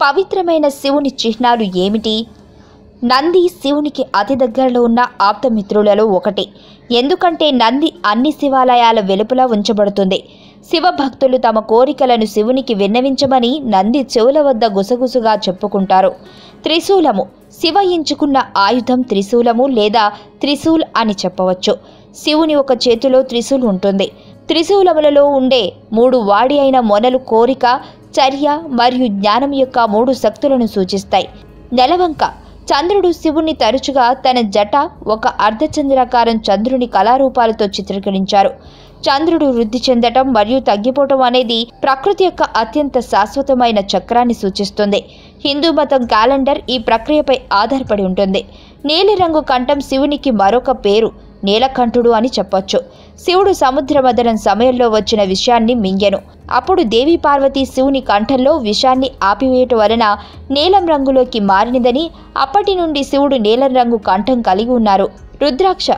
పవిత్రమైన శివుని చిహ్నాలు ఏమిటి? నంది శివునికి అతి దగ్గరలో ఉన్న ఆప్తమిత్రులలో ఒకటి. ఎందుకంటే నంది అన్ని శివాలయాల వెలుపల ఉంచబడుతుంది. శివభక్తులు తమ కోరికలను శివునికి విన్నవించమని నంది చెవుల వద్ద గుసగుసగా చెప్పుకుంటారు. త్రిశూలము శివ ఎంచుకున్న ఆయుధం త్రిశూలము లేదా త్రిశూల్ అని చెప్పవచ్చు. శివుని ఒక చేతిలో త్రిశూల్ ఉంటుంది. త్రిశూలములలో ఉండే 3 వాడి అయిన మొనలు కోరిక, చర్య మరియు జ్ఞానం యొక్క 3 శక్తులను సూచిస్తాయి. నెలవంక చంద్రుడు శివుణ్ణి తరచుగా తన జట ఒక అర్ధచంద్రాకారం చంద్రుని కళారూపాలతో చిత్రీకరించారు. చంద్రుడు వృద్ధి చెందటం మరియు తగ్గిపోవటం అనేది ప్రకృతి యొక్క అత్యంత శాశ్వతమైన చక్రాన్ని సూచిస్తుంది. హిందూ మతం క్యాలెండర్ ఈ ప్రక్రియపై ఆధారపడి ఉంటుంది. నీలిరంగు కంఠం శివునికి మరొక పేరు నీలకంఠుడు అని చెప్పొచ్చు. శివుడు సముద్ర మదనం సమయంలో వచ్చిన విషాన్ని మింగెను. అప్పుడు దేవి పార్వతి శివుని కంఠంలో విషాన్ని ఆపివేయటం వలన నీలం రంగులోకి మారినదని, అప్పటి నుండి శివుడు నీలం రంగు కంఠం కలిగి ఉన్నారు. రుద్రాక్ష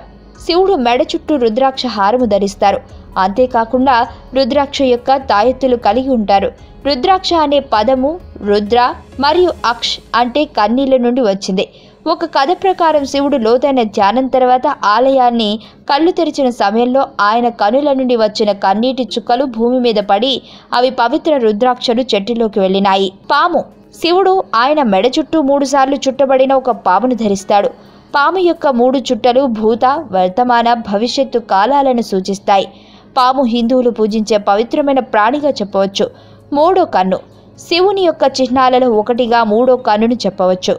శివుడు మెడ చుట్టూ రుద్రాక్ష హారము ధరిస్తారు. అంతేకాకుండా రుద్రాక్ష యొక్క తాయెత్తులు కలిగి ఉంటారు. రుద్రాక్ష అనే పదము రుద్ర మరియు అక్ష్ అంటే కన్నీళ్ల నుండి వచ్చింది. ఒక కథ ప్రకారం శివుడు లోతైన ధ్యానం తర్వాత ఆలయాన్ని కళ్ళు తెరిచిన సమయంలో ఆయన కనుల నుండి వచ్చిన కన్నీటి చుక్కలు భూమి మీద పడి అవి పవిత్ర రుద్రాక్షలు చెట్టులోకి వెళ్ళినాయి. పాము శివుడు ఆయన మెడ చుట్టూ 3 సార్లు చుట్టబడిన ఒక పామును ధరిస్తాడు. పాము యొక్క 3 చుట్టలు భూత, వర్తమాన, భవిష్యత్తు కాలాలను సూచిస్తాయి. పాము హిందువులు పూజించే పవిత్రమైన ప్రాణిగా చెప్పవచ్చు. 3వ కన్ను శివుని యొక్క చిహ్నాలలో ఒకటిగా 3వ కన్నును చెప్పవచ్చు.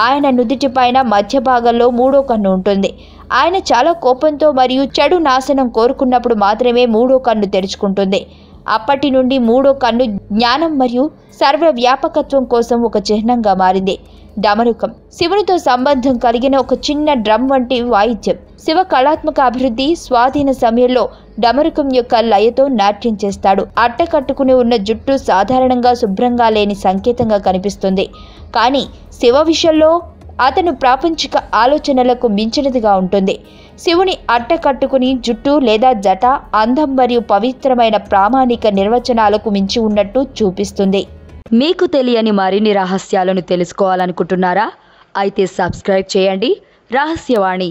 ఆయన నుదిటి పైన మధ్య భాగంలో 3వ కన్ను ఉంటుంది. ఆయన చాలా కోపంతో మరియు చెడు నాశనం కోరుకున్నప్పుడు మాత్రమే 3వ కన్ను తెరుచుకుంటుంది. అప్పటి నుండి 3వ కన్ను జ్ఞానం మరియు సర్వవ్యాపకత్వం కోసం ఒక చిహ్నంగా మారింది. డమరుకం శివునితో సంబంధం కలిగిన ఒక చిన్న డ్రమ్ వంటి వాయిద్యం. శివ కళాత్మక అభివృద్ధి స్వాధీన సమయంలో డమరుకం యొక్క లయతో నాట్యం చేస్తాడు. అట్ట కట్టుకుని ఉన్న జుట్టు సాధారణంగా శుభ్రంగా లేని సంకేతంగా కనిపిస్తుంది. కానీ శివ విషయంలో అతను ప్రాపంచిక ఆలోచనలకు మించినదిగా ఉంటుంది. శివుని అట్ట కట్టుకుని జుట్టు లేదా జట అందం మరియు పవిత్రమైన ప్రామాణిక నిర్వచనాలకు మించి ఉన్నట్టు చూపిస్తుంది. మీకు తెలియని మరిన్ని రహస్యాలను తెలుసుకోవాలనుకుంటున్నారా? అయితే సబ్స్క్రైబ్ చేయండి రహస్యవాణి.